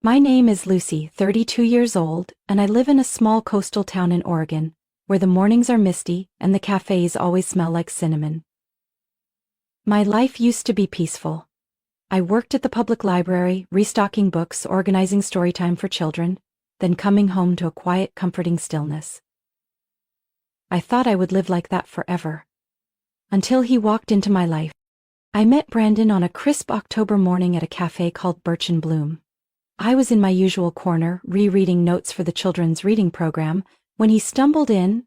My name is Lucy, 32 years old, and I live in a small coastal town in Oregon, where the mornings are misty and the cafes always smell like cinnamon. My life used to be peaceful. I worked at the public library, restocking books, organizing story time for children, then coming home to a quiet, comforting stillness. I thought I would live like that forever. Until he walked into my life. I met Brandon on a crisp October morning at a cafe called Birch and Bloom. I was in my usual corner, rereading notes for the children's reading program, when he stumbled in,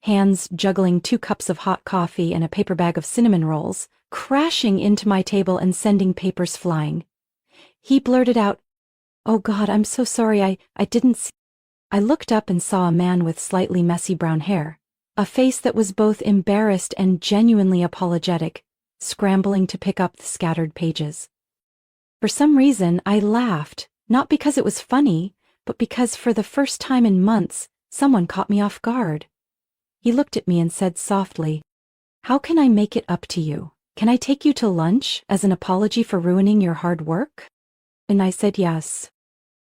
hands juggling 2 cups of hot coffee and a paper bag of cinnamon rolls, crashing into my table and sending papers flying. He blurted out, "Oh God, I'm so sorry, I didn't see." I looked up and saw a man with slightly messy brown hair, a face that was both embarrassed and genuinely apologetic, scrambling to pick up the scattered pages. For some reason, I laughed, not because it was funny, but because for the first time in months, someone caught me off guard. He looked at me and said softly, "How can I make it up to you? Can I take you to lunch as an apology for ruining your hard work?" And I said yes.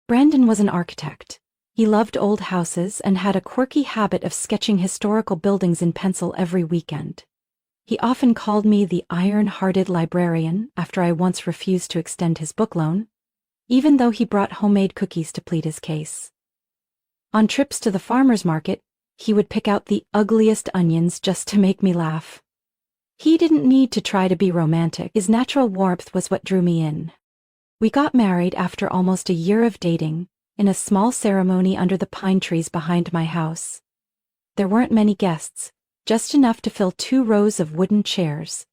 Brandon was an architect. He loved old houses and had a quirky habit of sketching historical buildings in pencil every weekend. He often called me the iron-hearted librarian after I once refused to extend his book loan, even though he brought homemade cookies to plead his case. On trips to the farmer's market, he would pick out the ugliest onions just to make me laugh. He didn't need to try to be romantic. His natural warmth was what drew me in. We got married after almost a year of dating, in a small ceremony under the pine trees behind my house. There weren't many guests, just enough to fill 2 rows of wooden chairs.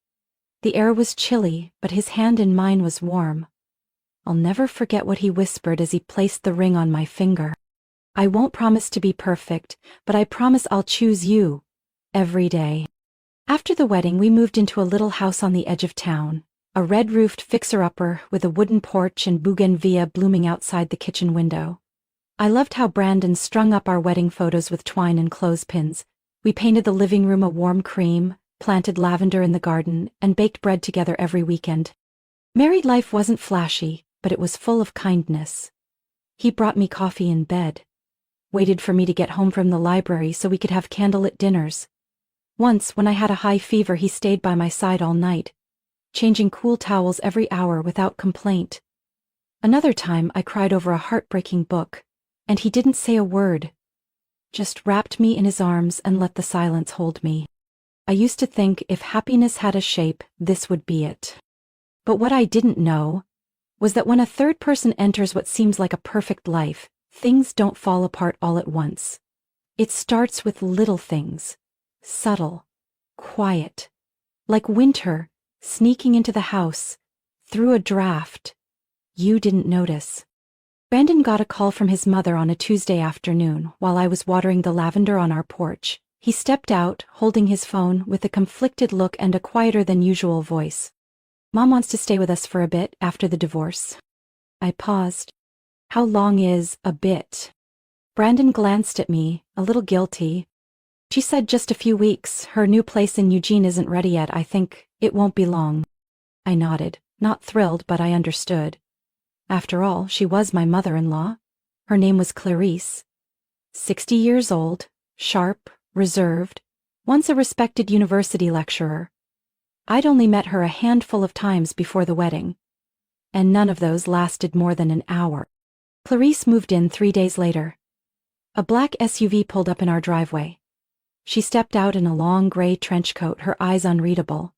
The air was chilly, but his hand in mine was warm. I'll never forget what he whispered as he placed the ring on my finger. "I won't promise to be perfect, but I promise I'll choose you, every day." After the wedding, we moved into a little house on the edge of town, a red-roofed fixer-upper with a wooden porch and bougainvillea blooming outside the kitchen window. I loved how Brandon strung up our wedding photos with twine and clothespins. We painted the living room a warm cream, planted lavender in the garden, and baked bread together every weekend. Married life wasn't flashy, but it was full of kindness. He brought me coffee in bed, waited for me to get home from the library so we could have candlelit dinners. Once, when I had a high fever, he stayed by my side all night, changing cool towels every hour without complaint. Another time, I cried over a heartbreaking book, and he didn't say a word, just wrapped me in his arms and let the silence hold me. I used to think if happiness had a shape, this would be it. But what I didn't know was that when a third person enters what seems like a perfect life, things don't fall apart all at once. It starts with little things, subtle, quiet, like winter sneaking into the house, through a draft. You didn't notice. Brandon got a call from his mother on a Tuesday afternoon while I was watering the lavender on our porch. He stepped out, holding his phone, with a conflicted look and a quieter-than-usual voice. "Mom wants to stay with us for a bit after the divorce." I paused. How long is a bit? Brandon glanced at me, a little guilty. "She said just a few weeks. Her new place in Eugene isn't ready yet. I think it won't be long." I nodded, not thrilled, but I understood. After all, she was my mother-in-law. Her name was Clarice. 60 years old, sharp, reserved, once a respected university lecturer. I'd only met her a handful of times before the wedding, and none of those lasted more than an hour. Clarice moved in 3 days later. A black SUV pulled up in our driveway. She stepped out in a long gray trench coat, her eyes unreadable,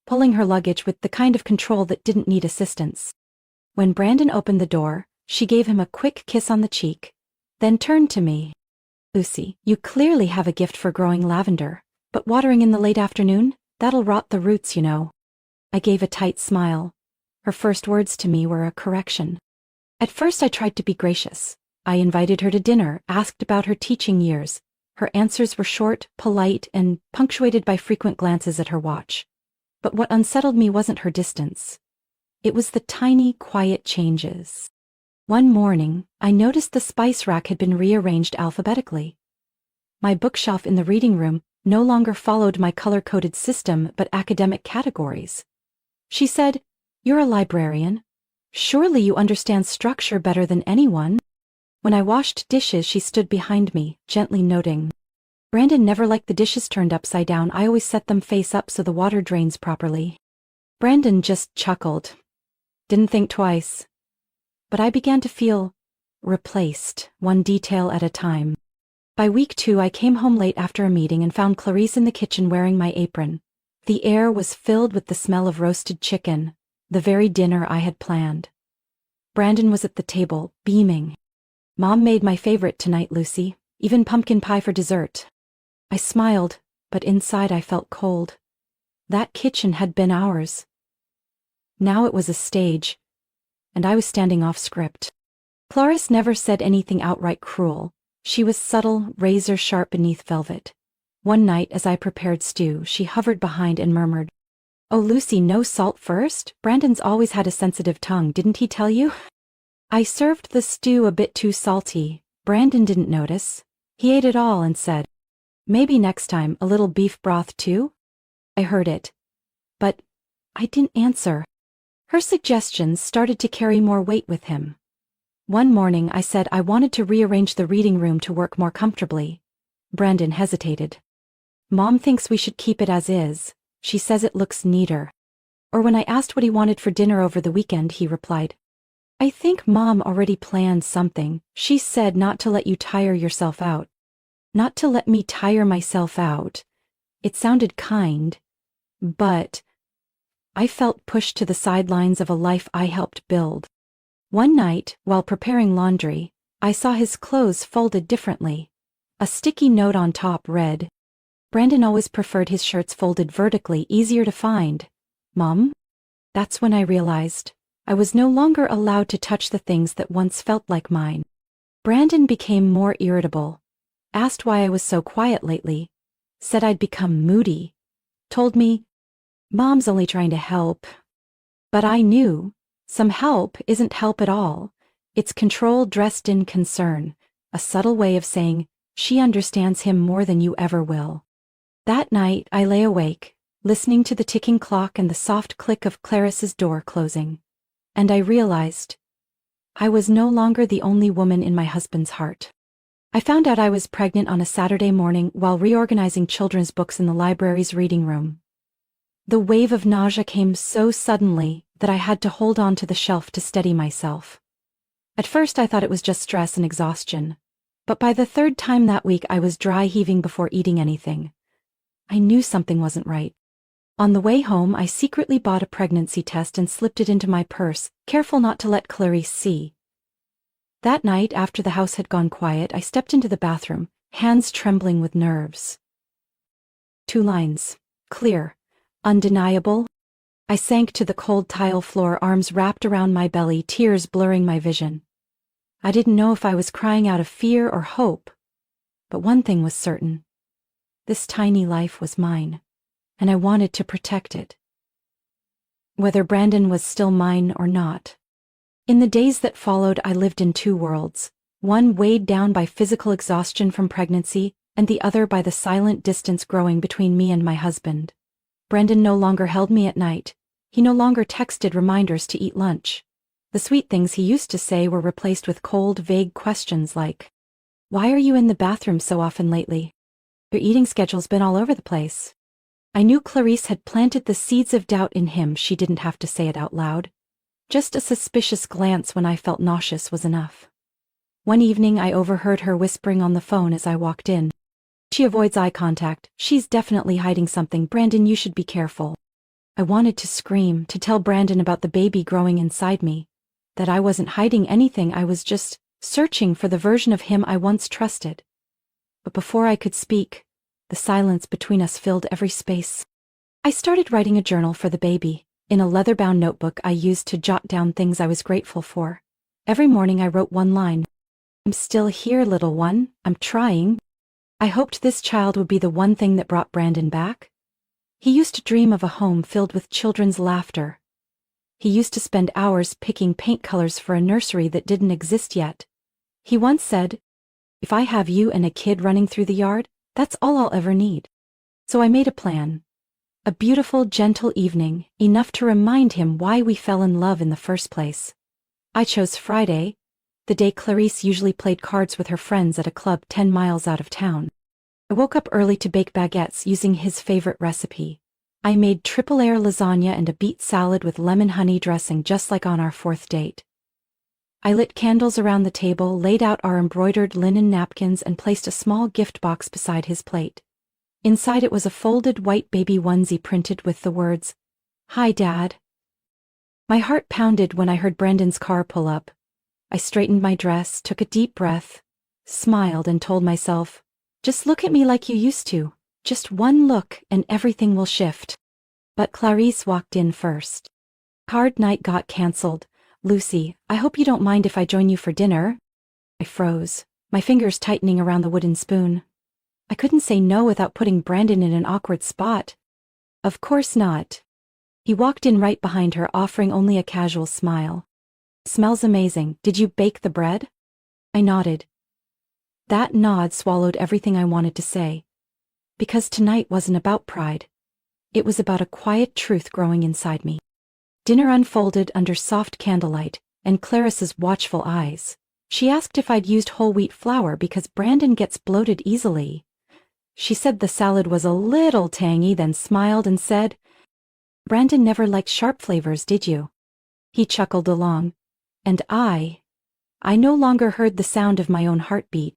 pulling her luggage with the kind of control that didn't need assistance. When Brandon opened the door, she gave him a quick kiss on the cheek, then turned to me. "Lucy, you clearly have a gift for growing lavender, but watering in the late afternoon, that'll rot the roots, you know." I gave a tight smile. Her first words to me were a correction. At first I tried to be gracious. I invited her to dinner, asked about her teaching years. Her answers were short, polite, and punctuated by frequent glances at her watch. But what unsettled me wasn't her distance. It was the tiny, quiet changes. One morning, I noticed the spice rack had been rearranged alphabetically. My bookshelf in the reading room no longer followed my color-coded system but academic categories. She said, "You're a librarian. Surely you understand structure better than anyone. When I washed dishes, she stood behind me, gently noting. Brandon never liked the dishes turned upside down. I always set them face up so the water drains properly. Brandon just chuckled. Didn't think twice. But I began to feel replaced, one detail at a time. By week 2, I came home late after a meeting and found Clarice in the kitchen wearing my apron. The air was filled with the smell of roasted chicken, the very dinner I had planned. Brandon was at the table, beaming. Mom made my favorite tonight, Lucy, even pumpkin pie for dessert. I smiled, but inside I felt cold. That kitchen had been ours. Now it was a stage, and I was standing off script. Clarice never said anything outright cruel. She was subtle, razor-sharp beneath velvet. One night, as I prepared stew, she hovered behind and murmured, "Oh, Lucy, no salt first? Brandon's always had a sensitive tongue, didn't he tell you?" I served the stew a bit too salty. Brandon didn't notice. He ate it all and said, "Maybe next time, a little beef broth too?" I heard it. But I didn't answer. Her suggestions started to carry more weight with him. One morning I said I wanted to rearrange the reading room to work more comfortably. Brandon hesitated. "Mom thinks we should keep it as is. She says it looks neater." Or when I asked what he wanted for dinner over the weekend, he replied, "I think Mom already planned something. She said not to let you tire yourself out." Not to let me tire myself out. It sounded kind, but I felt pushed to the sidelines of a life I helped build. One night, while preparing laundry, I saw his clothes folded differently. A sticky note on top read, "Brandon always preferred his shirts folded vertically, easier to find. Mom?" That's when I realized I was no longer allowed to touch the things that once felt like mine. Brandon became more irritable, asked why I was so quiet lately, said I'd become moody, told me, "Mom's only trying to help." But I knew, some help isn't help at all. It's control dressed in concern, a subtle way of saying, she understands him more than you ever will. That night I lay awake, listening to the ticking clock and the soft click of Clarice's door closing. And I realized I was no longer the only woman in my husband's heart. I found out I was pregnant on a Saturday morning while reorganizing children's books in the library's reading room. The wave of nausea came so suddenly that I had to hold on to the shelf to steady myself. At first I thought it was just stress and exhaustion, but by the 3rd time that week I was dry heaving before eating anything. I knew something wasn't right. On the way home, I secretly bought a pregnancy test and slipped it into my purse, careful not to let Clarice see. That night, after the house had gone quiet, I stepped into the bathroom, hands trembling with nerves. 2 lines. Clear. Undeniable. I sank to the cold tile floor, arms wrapped around my belly, tears blurring my vision. I didn't know if I was crying out of fear or hope, but one thing was certain. This tiny life was mine, and I wanted to protect it. Whether Brandon was still mine or not. In the days that followed, I lived in 2 worlds, one weighed down by physical exhaustion from pregnancy, and the other by the silent distance growing between me and my husband. Brandon no longer held me at night. He no longer texted reminders to eat lunch. The sweet things he used to say were replaced with cold, vague questions like, "Why are you in the bathroom so often lately? Your eating schedule's been all over the place." I knew Clarice had planted the seeds of doubt in him. She didn't have to say it out loud. Just a suspicious glance when I felt nauseous was enough. One evening I overheard her whispering on the phone as I walked in. "She avoids eye contact. She's definitely hiding something. Brandon, you should be careful." I wanted to scream, to tell Brandon about the baby growing inside me, that I wasn't hiding anything, I was just searching for the version of him I once trusted. But before I could speak, the silence between us filled every space. I started writing a journal for the baby, in a leather-bound notebook I used to jot down things I was grateful for. Every morning I wrote 1 line. "I'm still here, little one. I'm trying." I hoped this child would be the one thing that brought Brandon back. He used to dream of a home filled with children's laughter. He used to spend hours picking paint colors for a nursery that didn't exist yet. He once said, "If I have you and a kid running through the yard, that's all I'll ever need." So I made a plan. A beautiful, gentle evening, enough to remind him why we fell in love in the first place. I chose Friday, the day Clarice usually played cards with her friends at a club 10 miles out of town. I woke up early to bake baguettes using his favorite recipe. I made triple layer lasagna and a beet salad with lemon honey dressing just like on our 4th date. I lit candles around the table, laid out our embroidered linen napkins, and placed a small gift box beside his plate. Inside it was a folded white baby onesie printed with the words, "Hi, Dad." My heart pounded when I heard Brandon's car pull up. I straightened my dress, took a deep breath, smiled, and told myself, "Just look at me like you used to. Just one look and everything will shift." But Clarice walked in first. Card night got cancelled. "Lucy, I hope you don't mind if I join you for dinner." I froze, my fingers tightening around the wooden spoon. I couldn't say no without putting Brandon in an awkward spot. "Of course not." He walked in right behind her, offering only a casual smile. "Smells amazing. Did you bake the bread?" I nodded. That nod swallowed everything I wanted to say. Because tonight wasn't about pride. It was about a quiet truth growing inside me. Dinner unfolded under soft candlelight and Clarice's watchful eyes. She asked if I'd used whole wheat flour because Brandon gets bloated easily. She said the salad was a little tangy, then smiled and said, "Brandon never liked sharp flavors, did you?" He chuckled along. And I no longer heard the sound of my own heartbeat.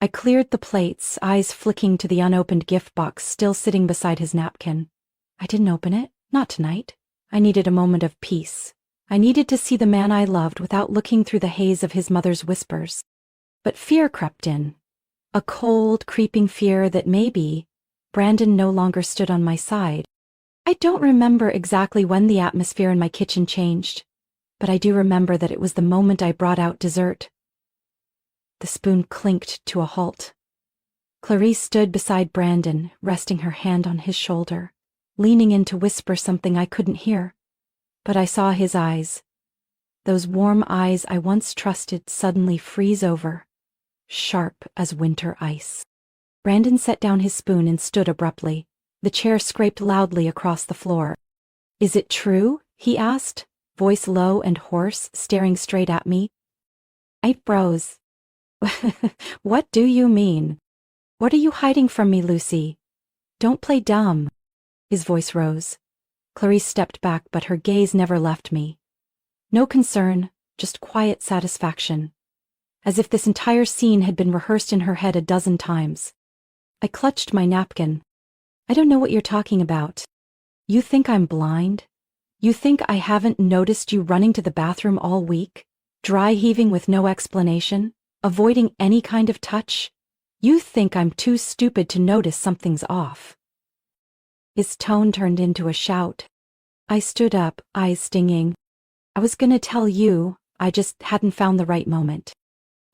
I cleared the plates, eyes flicking to the unopened gift box still sitting beside his napkin. I didn't open it, not tonight. I needed a moment of peace. I needed to see the man I loved without looking through the haze of his mother's whispers. But fear crept in. A cold, creeping fear that maybe Brandon no longer stood on my side. I don't remember exactly when the atmosphere in my kitchen changed, but I do remember that it was the moment I brought out dessert. The spoon clinked to a halt. Clarice stood beside Brandon, resting her hand on his shoulder, leaning in to whisper something I couldn't hear. But I saw his eyes. Those warm eyes I once trusted suddenly freeze over, sharp as winter ice. Brandon set down his spoon and stood abruptly. The chair scraped loudly across the floor. "Is it true?" he asked, voice low and hoarse, staring straight at me. I froze. "What do you mean? What are you hiding from me, Lucy? Don't play dumb." His voice rose. Clarice stepped back, but her gaze never left me. No concern, just quiet satisfaction. As if this entire scene had been rehearsed in her head a dozen times. I clutched my napkin. "I don't know what you're talking about. You think I'm blind? You think I haven't noticed you running to the bathroom all week, dry heaving with no explanation, avoiding any kind of touch? You think I'm too stupid to notice something's off." His tone turned into a shout. I stood up, eyes stinging. "I was gonna tell you, I just hadn't found the right moment."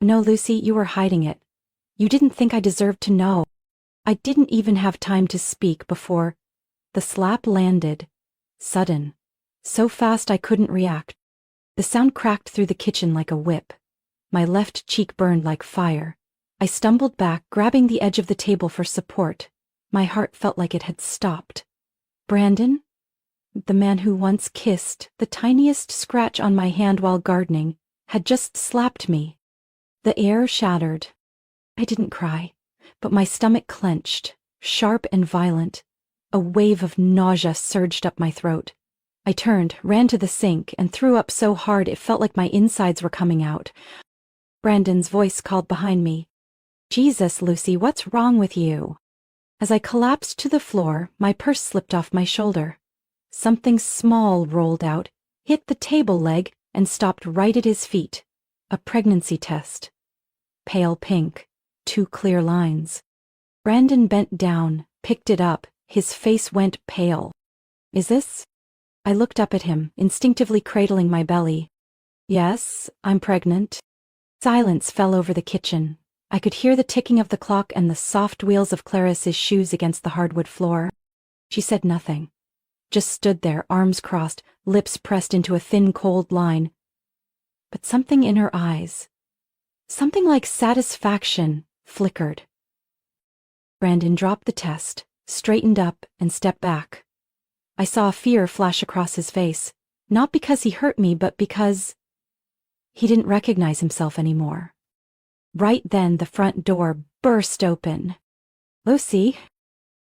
"No, Lucy, you were hiding it. You didn't think I deserved to know." I didn't even have time to speak before the slap landed, sudden, so fast I couldn't react. The sound cracked through the kitchen like a whip. My left cheek burned like fire. I stumbled back, grabbing the edge of the table for support. My heart felt like it had stopped. Brandon, the man who once kissed the tiniest scratch on my hand while gardening, had just slapped me. The air shattered. I didn't cry, but my stomach clenched, sharp and violent. A wave of nausea surged up my throat. I turned, ran to the sink, and threw up so hard it felt like my insides were coming out. Brandon's voice called behind me. "Jesus, Lucy, what's wrong with you?" As I collapsed to the floor, my purse slipped off my shoulder. Something small rolled out, hit the table leg, and stopped right at his feet. A pregnancy test. Pale pink. 2 clear lines. Brandon bent down, picked it up, his face went pale. "Is this?" I looked up at him, instinctively cradling my belly. "Yes, I'm pregnant." Silence fell over the kitchen. I could hear the ticking of the clock and the soft wheels of Clarice's shoes against the hardwood floor. She said nothing, just stood there, arms crossed, lips pressed into a thin, cold line. But something in her eyes, something like satisfaction, flickered. Brandon dropped the test, straightened up, and stepped back. I saw fear flash across his face, not because he hurt me, but because He didn't recognize himself anymore. Right then the front door burst open. Lucy.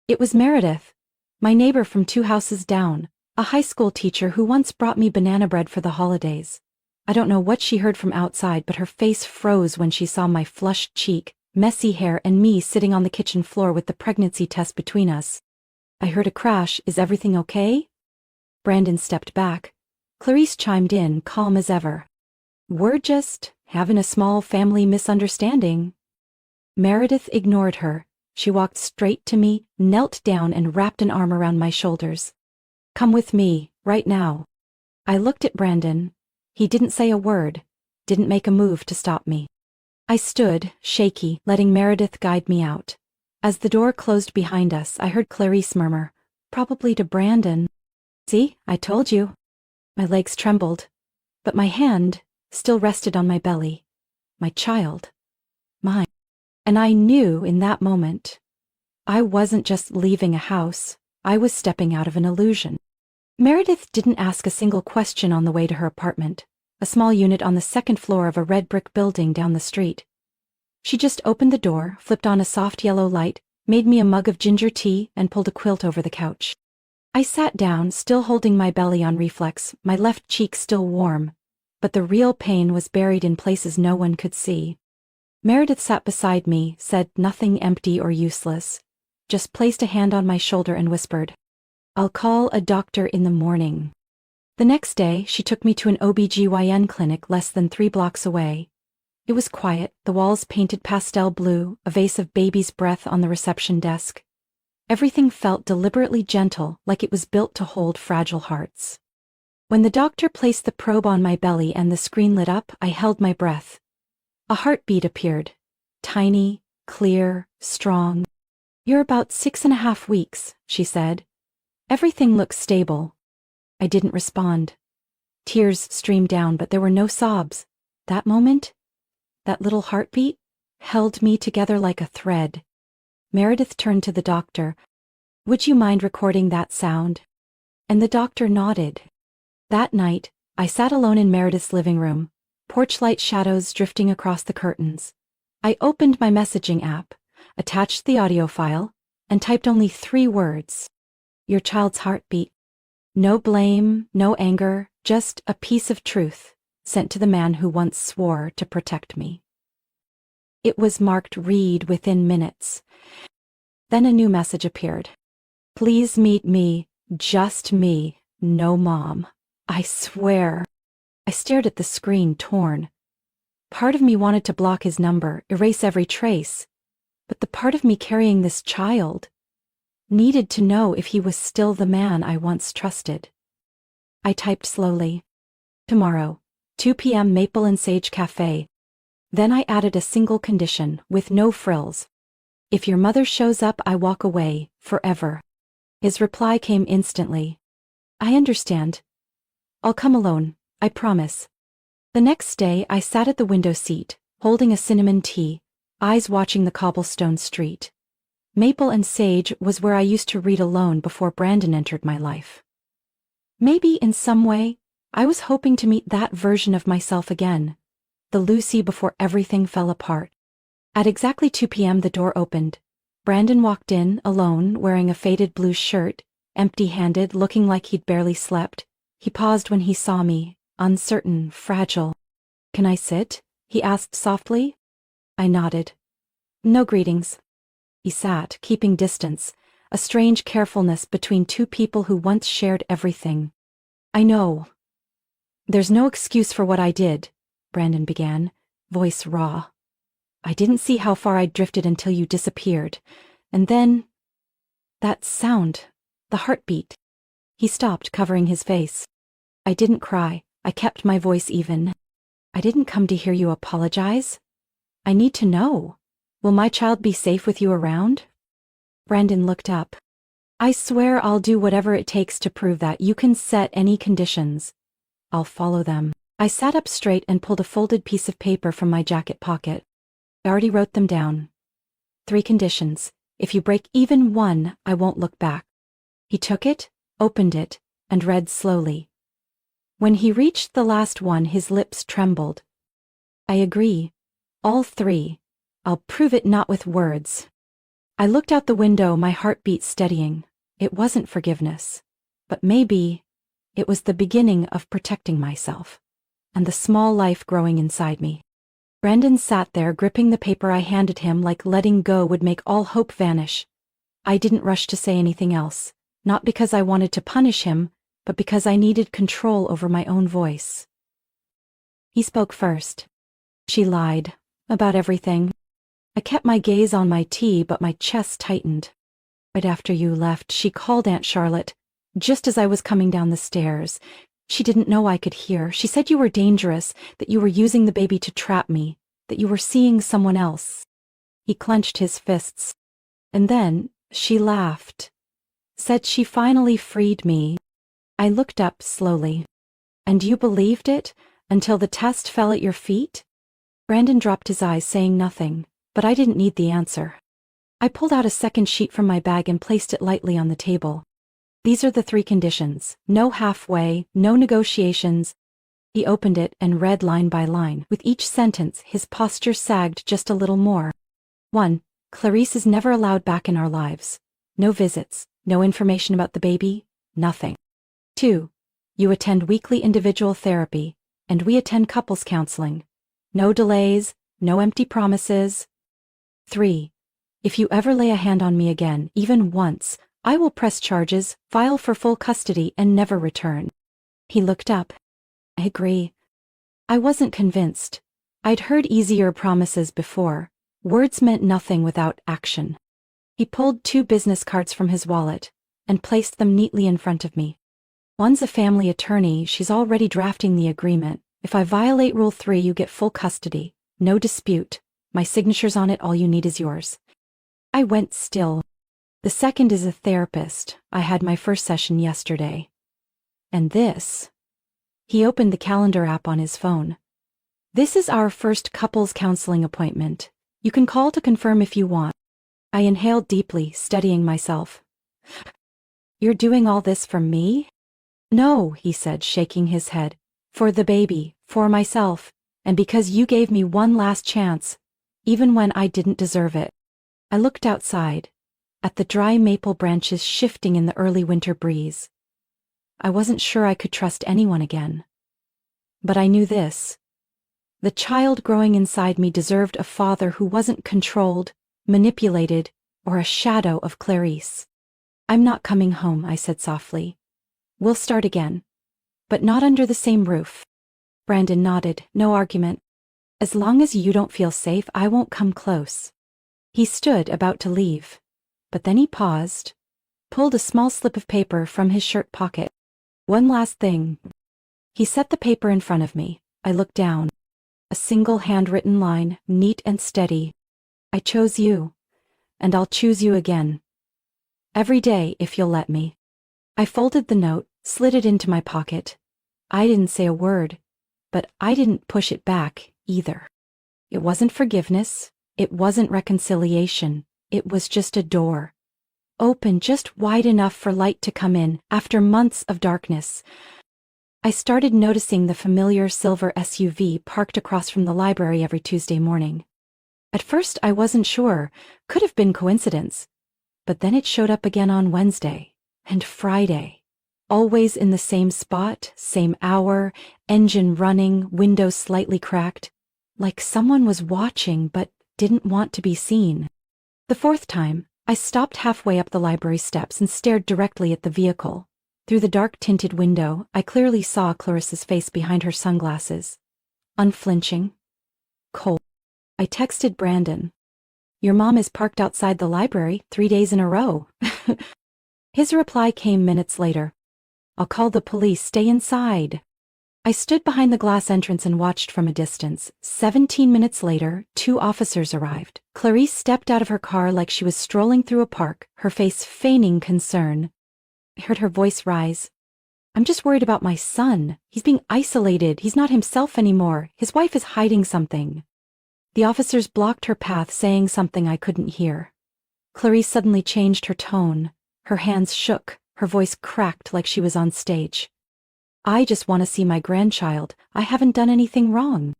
It was Meredith, my neighbor from 2 houses down, a high school teacher who once brought me banana bread for the holidays. I don't know what she heard from outside, but her face froze when she saw my flushed cheek, messy hair, and me sitting on the kitchen floor with the pregnancy test between us. I heard a crash. Is everything okay? Brandon stepped back. Clarice chimed in, calm as ever. We're just having a small family misunderstanding. Meredith ignored her. She walked straight to me, knelt down, and wrapped an arm around my shoulders. Come with me, right now. I looked at Brandon. He didn't say a word, didn't make a move to stop me. I stood, shaky, letting Meredith guide me out. As the door closed behind us, I heard Clarice murmur, probably to Brandon. See, I told you. My legs trembled, but my hand still rested on my belly. My child. Mine. And I knew in that moment, I wasn't just leaving a house, I was stepping out of an illusion. Meredith didn't ask a single question on the way to her apartment, a small unit on the 2nd floor of a red brick building down the street. She just opened the door, flipped on a soft yellow light, made me a mug of ginger tea, and pulled a quilt over the couch. I sat down, still holding my belly on reflex, my left cheek still warm, but the real pain was buried in places no one could see. Meredith sat beside me, said nothing empty or useless, just placed a hand on my shoulder and whispered, I'll call a doctor in the morning. The next day, she took me to an OB/GYN clinic less than 3 blocks away. It was quiet, the walls painted pastel blue, a vase of baby's breath on the reception desk. Everything felt deliberately gentle, like it was built to hold fragile hearts. When the doctor placed the probe on my belly and the screen lit up, I held my breath. A heartbeat appeared. Tiny, clear, strong. You're about 6.5 weeks, she said. Everything looks stable. I didn't respond. Tears streamed down, but there were no sobs. That moment, that little heartbeat, held me together like a thread. Meredith turned to the doctor. Would you mind recording that sound? And the doctor nodded. That night, I sat alone in Meredith's living room, porch light shadows drifting across the curtains. I opened my messaging app, attached the audio file, and typed only 3 words. Your child's heartbeat. No blame, no anger, just a piece of truth, sent to the man who once swore to protect me. It was marked read within minutes. Then a new message appeared. Please meet me, just me, no mom. I swear. I stared at the screen, torn. Part of me wanted to block his number, erase every trace, but the part of me carrying this child needed to know if he was still the man I once trusted. I typed slowly. Tomorrow, 2 p.m. Maple and Sage Cafe. Then I added a single condition, with no frills. If your mother shows up, I walk away, forever. His reply came instantly. I understand. I'll come alone, I promise. The next day, I sat at the window seat, holding a cinnamon tea, eyes watching the cobblestone street. Maple and Sage was where I used to read alone before Brandon entered my life. Maybe in some way, I was hoping to meet that version of myself again, the Lucy before everything fell apart. At exactly 2 p.m. the door opened. Brandon walked in, alone, wearing a faded blue shirt, empty-handed, looking like he'd barely slept. He paused when he saw me, uncertain, fragile. Can I sit? He asked softly. I nodded. No greetings. He sat, keeping distance, a strange carefulness between 2 people who once shared everything. I know. There's no excuse for what I did, Brandon began, voice raw. I didn't see how far I'd drifted until you disappeared. And then, that sound, the heartbeat. He stopped, covering his face. I didn't cry. I kept my voice even. I didn't come to hear you apologize. I need to know. Will my child be safe with you around? Brandon looked up. I swear I'll do whatever it takes to prove that. You can set any conditions. I'll follow them. I sat up straight and pulled a folded piece of paper from my jacket pocket. I already wrote them down. 3 conditions. If you break even one, I won't look back. He took it, opened it, and read slowly. When he reached the last one, his lips trembled, I agree. All three. I'll prove it not with words. I looked out the window, my heartbeat steadying. It wasn't forgiveness. But maybe it was the beginning of protecting myself and the small life growing inside me. Brandon sat there gripping the paper I handed him like letting go would make all hope vanish. I didn't rush to say anything else, not because I wanted to punish him, but because I needed control over my own voice. He spoke first. She lied. About everything. I kept my gaze on my tea, but my chest tightened. Right after you left, she called Aunt Charlotte, just as I was coming down the stairs. She didn't know I could hear. She said you were dangerous, that you were using the baby to trap me, that you were seeing someone else. He clenched his fists. And then she laughed. Said she finally freed me. I looked up slowly. And you believed it, until the test fell at your feet? Brandon dropped his eyes, saying nothing, but I didn't need the answer. I pulled out a second sheet from my bag and placed it lightly on the table. These are the 3 conditions. No halfway, no negotiations. He opened it and read line by line. With each sentence, his posture sagged just a little more. 1. Clarice is never allowed back in our lives. No visits, no information about the baby, nothing. 2. You attend weekly individual therapy, and we attend couples counseling. No delays, no empty promises. 3. If you ever lay a hand on me again, even once, I will press charges, file for full custody, and never return. He looked up. I agree. I wasn't convinced. I'd heard easier promises before. Words meant nothing without action. He pulled 2 business cards from his wallet and placed them neatly in front of me. One's a family attorney. She's already drafting the agreement. If I violate Rule 3, you get full custody. No dispute. My signature's on it. All you need is yours. I went still. The second is a therapist. I had my first session yesterday. And this. He opened the calendar app on his phone. This is our first couples counseling appointment. You can call to confirm if you want. I inhaled deeply, steadying myself. You're doing all this for me? No, he said, shaking his head. For the baby, for myself, and because you gave me one last chance, even when I didn't deserve it. I looked outside, at the dry maple branches shifting in the early winter breeze. I wasn't sure I could trust anyone again. But I knew this. The child growing inside me deserved a father who wasn't controlled, manipulated, or a shadow of Clarice. I'm not coming home, I said softly. We'll start again. But not under the same roof. Brandon nodded, no argument. As long as you don't feel safe, I won't come close. He stood about to leave. But then he paused, pulled a small slip of paper from his shirt pocket. One last thing. He set the paper in front of me. I looked down. A single handwritten line, neat and steady. I chose you, and I'll choose you again. Every day, if you'll let me. I folded the note, slid it into my pocket. I didn't say a word, but I didn't push it back, either. It wasn't forgiveness. It wasn't reconciliation. It was just a door. Open just wide enough for light to come in, after months of darkness. I started noticing the familiar silver SUV parked across from the library every Tuesday morning. At first I wasn't sure, could have been coincidence. But then it showed up again on Wednesday and Friday. Always in the same spot, same hour, engine running, window slightly cracked. Like someone was watching but didn't want to be seen. The 4th time, I stopped halfway up the library steps and stared directly at the vehicle. Through the dark-tinted window, I clearly saw Clarissa's face behind her sunglasses. Unflinching. Cold. I texted Brandon. Your mom is parked outside the library 3 days in a row. His reply came minutes later. I'll call the police. Stay inside. I stood behind the glass entrance and watched from a distance. 17 minutes later, 2 officers arrived. Clarice stepped out of her car like she was strolling through a park, her face feigning concern. I heard her voice rise. I'm just worried about my son. He's being isolated. He's not himself anymore. His wife is hiding something. The officers blocked her path, saying something I couldn't hear. Clarice suddenly changed her tone. Her hands shook. Her voice cracked like she was on stage. I just want to see my grandchild. I haven't done anything wrong.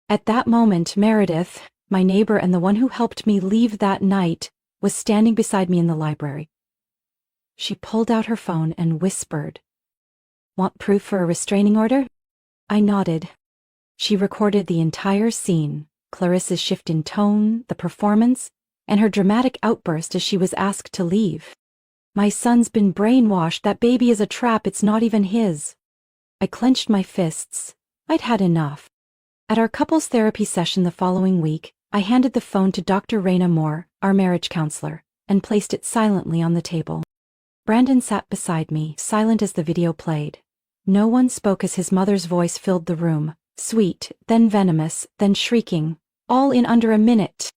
At that moment, Meredith, my neighbor and the one who helped me leave that night, was standing beside me in the library. She pulled out her phone and whispered, "Want proof for a restraining order?" I nodded. She recorded the entire scene, Clarissa's shift in tone, the performance, and her dramatic outburst as she was asked to leave. "My son's been brainwashed. That baby is a trap. It's not even his." I clenched my fists. I'd had enough. At our couples therapy session the following week, I handed the phone to Dr. Raina Moore, our marriage counselor, and placed it silently on the table. Brandon sat beside me, silent as the video played. No one spoke as his mother's voice filled the room, sweet, then venomous, then shrieking, all in under a minute.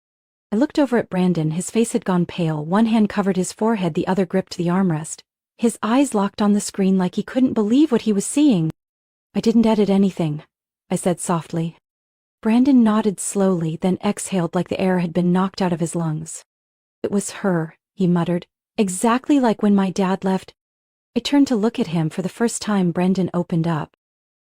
I looked over at Brandon. His face had gone pale. One hand covered his forehead, the other gripped the armrest. His eyes locked on the screen like he couldn't believe what he was seeing. "I didn't edit anything," I said softly. Brandon nodded slowly, then exhaled like the air had been knocked out of his lungs. "It was her," he muttered, "exactly like when my dad left." I turned to look at him. For the first time, Brandon opened up.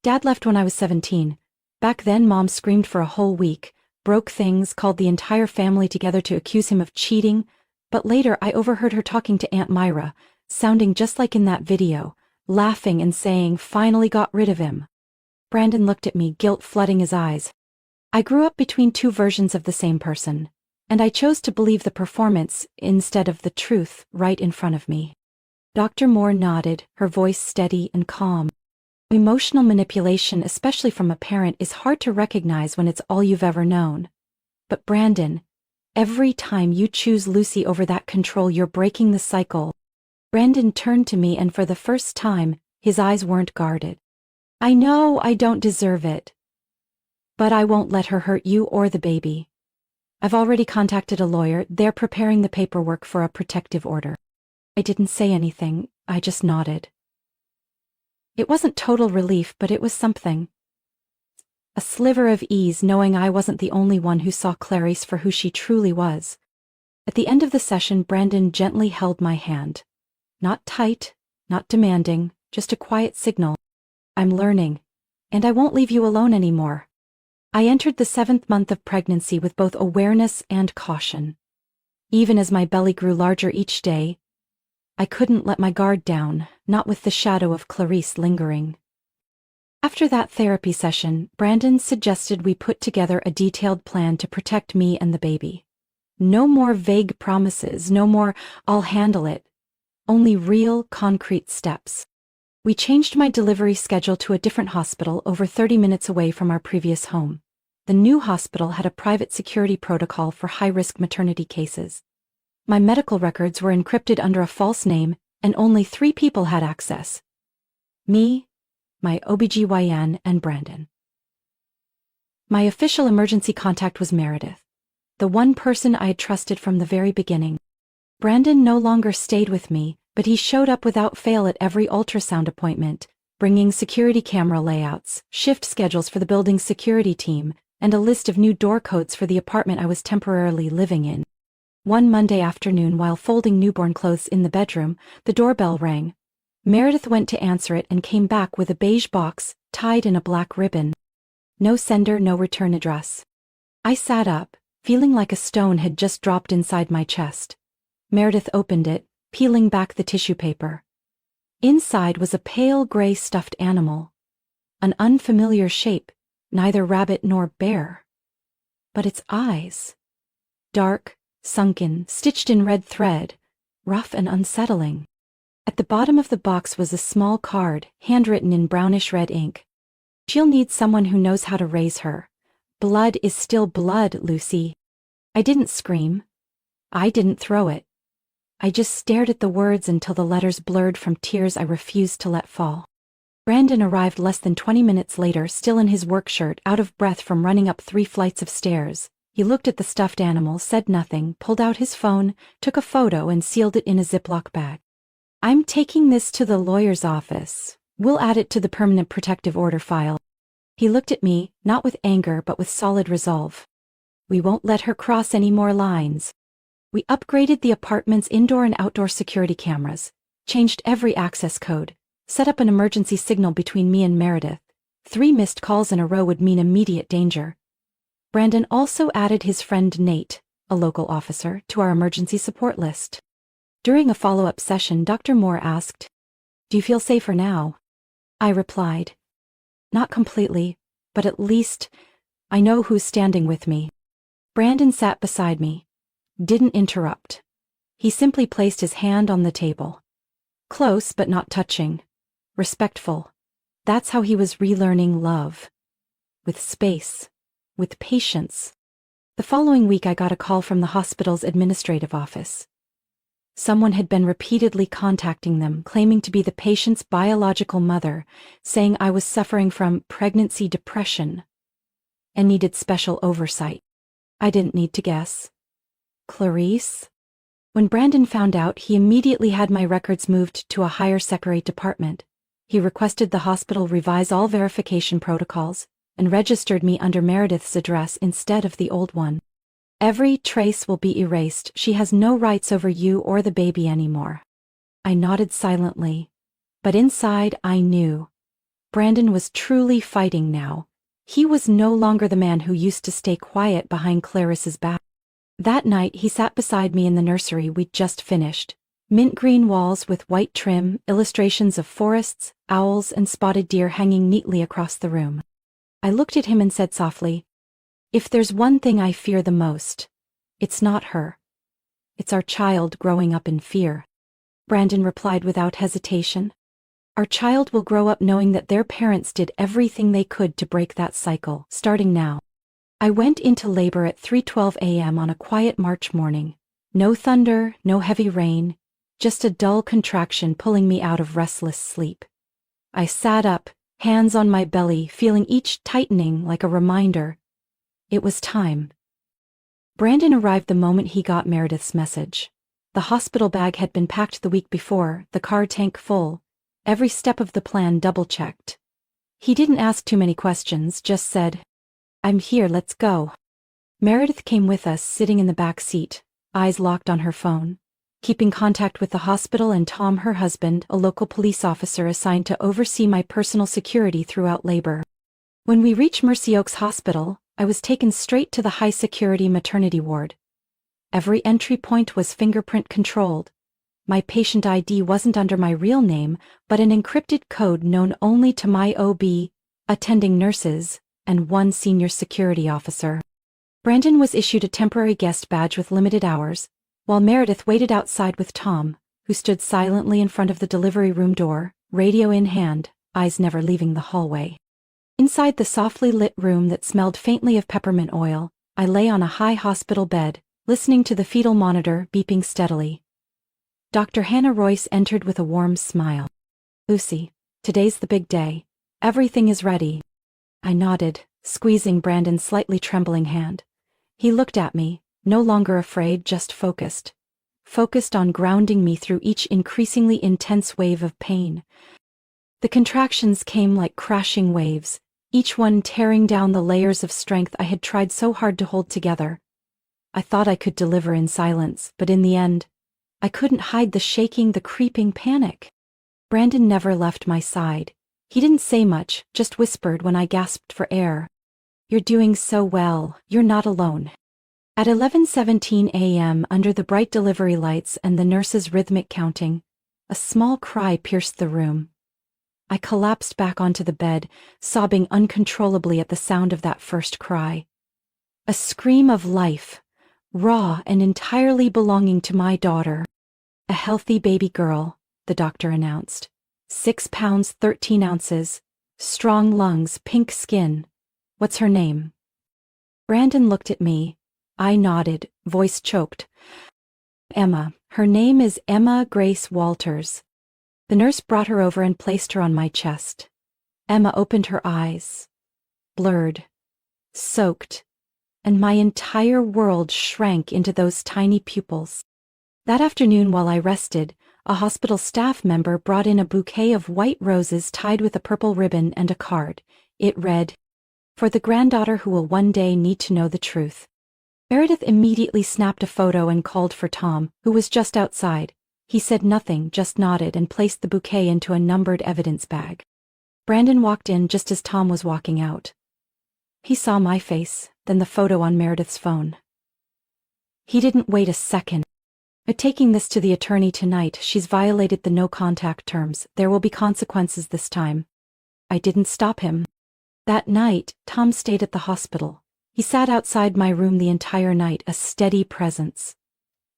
"Dad left when I was 17. Back then, Mom screamed for a whole week, broke things, called the entire family together to accuse him of cheating, but later I overheard her talking to Aunt Myra, sounding just like in that video, laughing and saying, 'Finally got rid of him.'" Brandon looked at me, guilt flooding his eyes. I grew up between two versions of the same person, and I chose to believe the performance instead of the truth right in front of me. Dr. Moore nodded, her voice steady and calm. "Emotional manipulation, especially from a parent, is hard to recognize when it's all you've ever known. But Brandon, every time you choose Lucy over that control, you're breaking the cycle." Brandon turned to me, and for the first time, his eyes weren't guarded. "I know I don't deserve it. But I won't let her hurt you or the baby. I've already contacted a lawyer. They're preparing the paperwork for a protective order." I didn't say anything. I just nodded. It wasn't total relief, but it was something. A sliver of ease knowing I wasn't the only one who saw Clarice for who she truly was. At the end of the session, Brandon gently held my hand. Not tight, not demanding, just a quiet signal. "I'm learning, and I won't leave you alone anymore." I entered the 7th month of pregnancy with both awareness and caution. Even as my belly grew larger each day, I couldn't let my guard down, not with the shadow of Clarice lingering. After that therapy session, Brandon suggested we put together a detailed plan to protect me and the baby. No more vague promises, no more "I'll handle it." Only real, concrete steps. We changed my delivery schedule to a different hospital over 30 minutes away from our previous home. The new hospital had a private security protocol for high-risk maternity cases. My medical records were encrypted under a false name, and only 3 people had access. Me, my OBGYN, and Brandon. My official emergency contact was Meredith, the one person I had trusted from the very beginning. Brandon no longer stayed with me, but he showed up without fail at every ultrasound appointment, bringing security camera layouts, shift schedules for the building's security team, and a list of new door codes for the apartment I was temporarily living in. One Monday afternoon, while folding newborn clothes in the bedroom, the doorbell rang. Meredith went to answer it and came back with a beige box tied in a black ribbon. No sender, no return address. I sat up, feeling like a stone had just dropped inside my chest. Meredith opened it, peeling back the tissue paper. Inside was a pale gray stuffed animal. An unfamiliar shape, neither rabbit nor bear. But its eyes. Dark, sunken, stitched in red thread, rough and unsettling. At the bottom of the box was a small card, handwritten in brownish red ink. "She'll need someone who knows how to raise her. Blood is still blood, Lucy." I didn't scream. I didn't throw it. I just stared at the words until the letters blurred from tears I refused to let fall. Brandon arrived less than 20 minutes later, still in his work shirt, out of breath from running up 3 flights of stairs. He looked at the stuffed animal, said nothing, pulled out his phone, took a photo, and sealed it in a Ziploc bag. "I'm taking this to the lawyer's office. We'll add it to the permanent protective order file." He looked at me, not with anger but with solid resolve. "We won't let her cross any more lines." We upgraded the apartment's indoor and outdoor security cameras, changed every access code, set up an emergency signal between me and Meredith. 3 missed calls in a row would mean immediate danger. Brandon also added his friend Nate, a local officer, to our emergency support list. During a follow-up session, Dr. Moore asked, "Do you feel safer now?" I replied, "Not completely, but at least I know who's standing with me." Brandon sat beside me, didn't interrupt. He simply placed his hand on the table. Close but not touching. Respectful. That's how he was relearning love. With space. With patience. The following week I got a call from the hospital's administrative office. Someone had been repeatedly contacting them, claiming to be the patient's biological mother, saying I was suffering from pregnancy depression and needed special oversight. I didn't need to guess. Clarice? When Brandon found out, he immediately had my records moved to a higher secretary department. He requested the hospital revise all verification protocols and registered me under Meredith's address instead of the old one. "Every trace will be erased. She has no rights over you or the baby anymore." I nodded silently, but inside I knew. Brandon was truly fighting now. He was no longer the man who used to stay quiet behind Clarice's back. That night he sat beside me in the nursery we'd just finished. Mint green walls with white trim, illustrations of forests, owls and spotted deer hanging neatly across the room. I looked at him and said softly, "If there's one thing I fear the most, it's not her. It's our child growing up in fear." Brandon replied without hesitation. "Our child will grow up knowing that their parents did everything they could to break that cycle, starting now." I went into labor at 3:12 a.m. on a quiet March morning. No thunder, no heavy rain, just a dull contraction pulling me out of restless sleep. I sat up, hands on my belly, feeling each tightening like a reminder. It was time. Brandon arrived the moment he got Meredith's message. The hospital bag had been packed the week before, the car tank full, every step of the plan double-checked. He didn't ask too many questions, just said, "I'm here, let's go." Meredith came with us, sitting in the back seat, eyes locked on her phone, keeping contact with the hospital and Tom, her husband, a local police officer assigned to oversee my personal security throughout labor. When we reached Mercy Oaks Hospital, I was taken straight to the high-security maternity ward. Every entry point was fingerprint controlled. My patient ID wasn't under my real name, but an encrypted code known only to my OB, attending nurses, and one senior security officer. Brandon was issued a temporary guest badge with limited hours, while Meredith waited outside with Tom, who stood silently in front of the delivery room door, radio in hand, eyes never leaving the hallway. Inside the softly lit room that smelled faintly of peppermint oil, I lay on a high hospital bed, listening to the fetal monitor beeping steadily. Dr. Hannah Royce entered with a warm smile. "Lucy, today's the big day. Everything is ready." I nodded, squeezing Brandon's slightly trembling hand. He looked at me, no longer afraid, just focused. Focused on grounding me through each increasingly intense wave of pain. The contractions came like crashing waves, each one tearing down the layers of strength I had tried so hard to hold together. I thought I could deliver in silence, but in the end, I couldn't hide the shaking, the creeping panic. Brandon never left my side. He didn't say much, just whispered when I gasped for air. "You're doing so well, you're not alone." At 11:17 a.m., under the bright delivery lights and the nurse's rhythmic counting, a small cry pierced the room. I collapsed back onto the bed, sobbing uncontrollably at the sound of that first cry. A scream of life, raw and entirely belonging to my daughter. "A healthy baby girl," the doctor announced. 6 pounds 13 ounces, strong lungs, pink skin. "What's her name?" Brandon looked at me. I nodded, voice choked. "Emma. Her name is Emma Grace Walters." The nurse brought her over and placed her on my chest. Emma opened her eyes. Blurred. Soaked. And my entire world shrank into those tiny pupils. That afternoon while I rested, a hospital staff member brought in a bouquet of white roses tied with a purple ribbon and a card. It read, "For the granddaughter who will one day need to know the truth." Meredith immediately snapped a photo and called for Tom, who was just outside. He said nothing, just nodded and placed the bouquet into a numbered evidence bag. Brandon walked in just as Tom was walking out. He saw my face, then the photo on Meredith's phone. He didn't wait a second. "I'm taking this to the attorney tonight. She's violated the no-contact terms. There will be consequences this time." I didn't stop him. That night, Tom stayed at the hospital. He sat outside my room the entire night, a steady presence.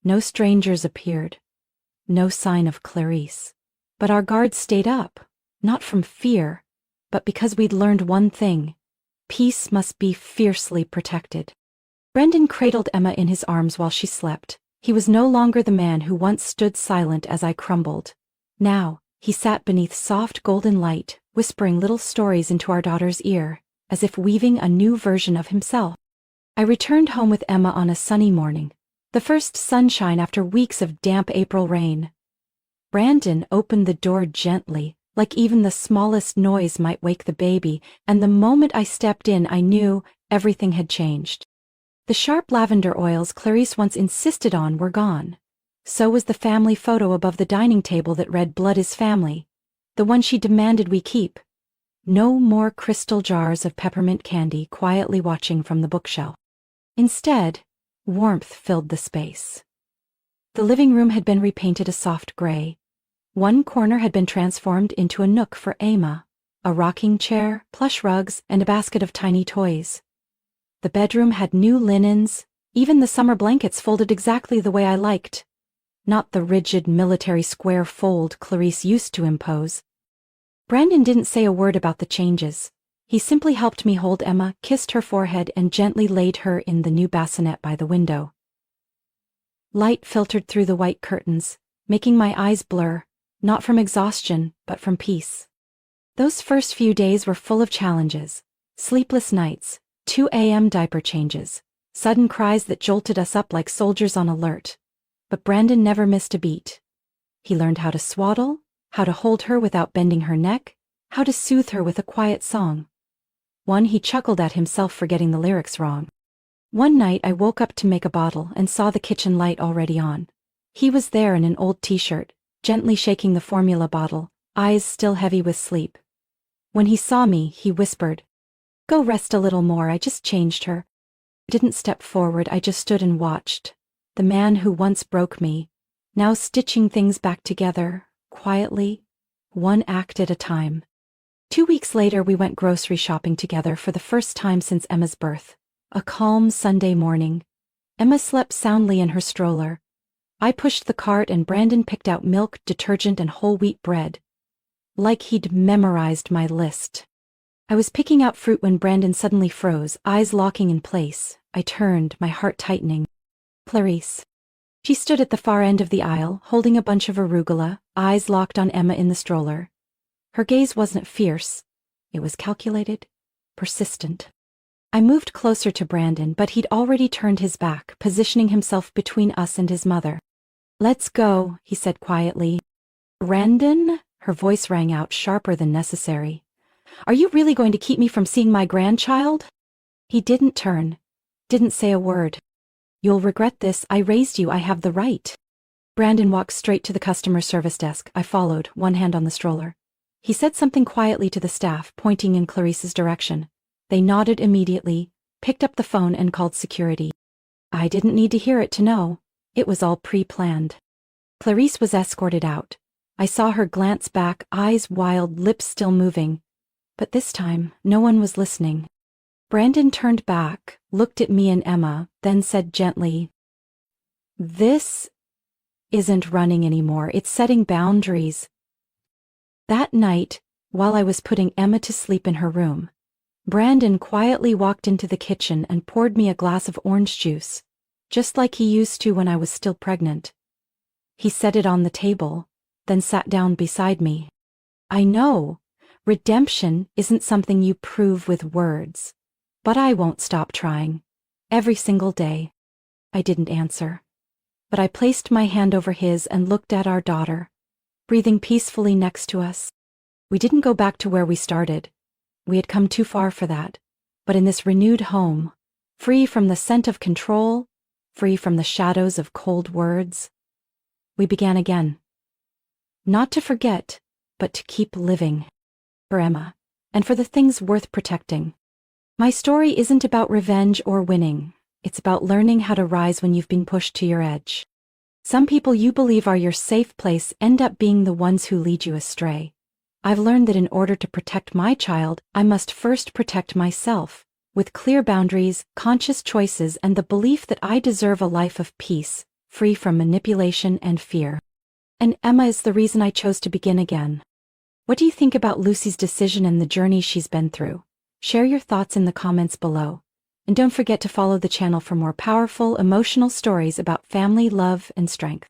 No strangers appeared. No sign of Clarice. But our guards stayed up, not from fear, but because we'd learned one thing: peace must be fiercely protected. Brendan cradled Emma in his arms while she slept. He was no longer the man who once stood silent as I crumbled. Now, he sat beneath soft golden light, whispering little stories into our daughter's ear, as if weaving a new version of himself. I returned home with Emma on a sunny morning, the first sunshine after weeks of damp April rain. Brandon opened the door gently, like even the smallest noise might wake the baby, and the moment I stepped in I knew everything had changed. The sharp lavender oils Clarice once insisted on were gone. So was the family photo above the dining table that read "Blood is family," the one she demanded we keep. No more crystal jars of peppermint candy quietly watching from the bookshelf. Instead, warmth filled the space. The living room had been repainted a soft gray. One corner had been transformed into a nook for Emma, a rocking chair, plush rugs, and a basket of tiny toys. The bedroom had new linens, even the summer blankets folded exactly the way I liked. Not the rigid military square fold Clarice used to impose. Brandon didn't say a word about the changes. He simply helped me hold Emma, kissed her forehead, and gently laid her in the new bassinet by the window. Light filtered through the white curtains, making my eyes blur, not from exhaustion, but from peace. Those first few days were full of challenges: sleepless nights, 2 a.m. diaper changes, sudden cries that jolted us up like soldiers on alert. But Brandon never missed a beat. He learned how to swaddle, how to hold her without bending her neck, how to soothe her with a quiet song. One he chuckled at himself for getting the lyrics wrong. One night I woke up to make a bottle and saw the kitchen light already on. He was there in an old t-shirt, gently shaking the formula bottle, eyes still heavy with sleep. When he saw me, he whispered, "Go rest a little more, I just changed her." I didn't step forward, I just stood and watched. The man who once broke me, now stitching things back together, quietly, one act at a time. 2 weeks later we went grocery shopping together for the first time since Emma's birth. A calm Sunday morning. Emma slept soundly in her stroller. I pushed the cart and Brandon picked out milk, detergent, and whole wheat bread. Like he'd memorized my list. I was picking out fruit when Brandon suddenly froze, eyes locking in place. I turned, my heart tightening. Clarice. She stood at the far end of the aisle, holding a bunch of arugula, eyes locked on Emma in the stroller. Her gaze wasn't fierce. It was calculated, persistent. I moved closer to Brandon, but he'd already turned his back, positioning himself between us and his mother. "Let's go," he said quietly. "Brandon?" Her voice rang out sharper than necessary. "Are you really going to keep me from seeing my grandchild?" He didn't turn, didn't say a word. "You'll regret this. I raised you. I have the right." Brandon walked straight to the customer service desk. I followed, one hand on the stroller. He said something quietly to the staff, pointing in Clarice's direction. They nodded immediately, picked up the phone, and called security. I didn't need to hear it to know. It was all pre-planned. Clarice was escorted out. I saw her glance back, eyes wild, lips still moving. But this time, no one was listening. Brandon turned back, looked at me and Emma, then said gently, "This isn't running anymore, it's setting boundaries." That night, while I was putting Emma to sleep in her room, Brandon quietly walked into the kitchen and poured me a glass of orange juice, just like he used to when I was still pregnant. He set it on the table, then sat down beside me. "I know, redemption isn't something you prove with words, but I won't stop trying. Every single day." I didn't answer, but I placed my hand over his and looked at our daughter, breathing peacefully next to us. We didn't go back to where we started. We had come too far for that. But in this renewed home, free from the scent of control, free from the shadows of cold words, we began again. Not to forget, but to keep living. For Emma, and for the things worth protecting. My story isn't about revenge or winning. It's about learning how to rise when you've been pushed to your edge. Some people you believe are your safe place end up being the ones who lead you astray. I've learned that in order to protect my child, I must first protect myself, with clear boundaries, conscious choices, and the belief that I deserve a life of peace, free from manipulation and fear. And Emma is the reason I chose to begin again. What do you think about Lucy's decision and the journey she's been through? Share your thoughts in the comments below. And don't forget to follow the channel for more powerful, emotional stories about family, love, and strength.